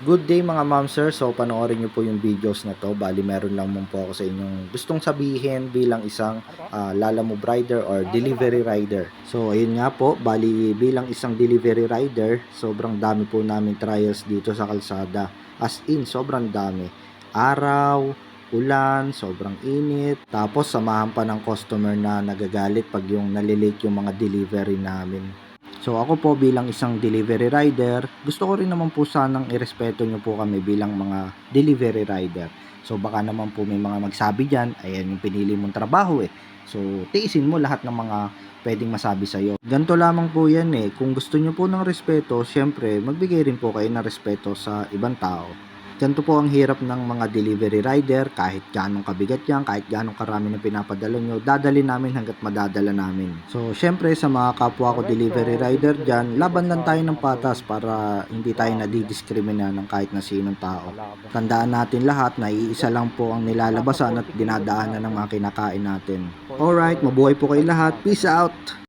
Good day mga ma'am sir. So panoorin niyo po yung videos na to. Bali meron lang po ako sa inyong gustong sabihin bilang isang Lalamove rider or delivery rider. So ayun nga po, bali bilang isang delivery rider, sobrang dami po namin trials dito sa kalsada. As in, sobrang dami. Araw, ulan, sobrang init. Tapos samahan pa ng customer na nagagalit pag yung nalilate yung mga delivery namin. So ako po bilang isang delivery rider, gusto ko rin naman po sanang irespeto nyo po kami bilang mga delivery rider. So baka naman po may mga magsabi dyan, ayan yung pinili mong trabaho eh. So tiisin mo lahat ng mga pwedeng masabi sa'yo. Ganito lamang po yan eh, kung gusto nyo po ng respeto, syempre magbigay rin po kayo ng respeto sa ibang tao. Ganito po ang hirap ng mga delivery rider, kahit ganong kabigat yan, kahit ganong karami na pinapadala nyo, dadali namin hanggat madadala namin. So, syempre sa mga kapwa ko delivery rider dyan, laban lang tayo ng patas para hindi tayo nadidiskrimina ng kahit na sinong tao. Tandaan natin lahat na iisa lang po ang nilalabasan at dinadaanan ng mga kinakain natin. Alright, mabuhay po kayo lahat. Peace out!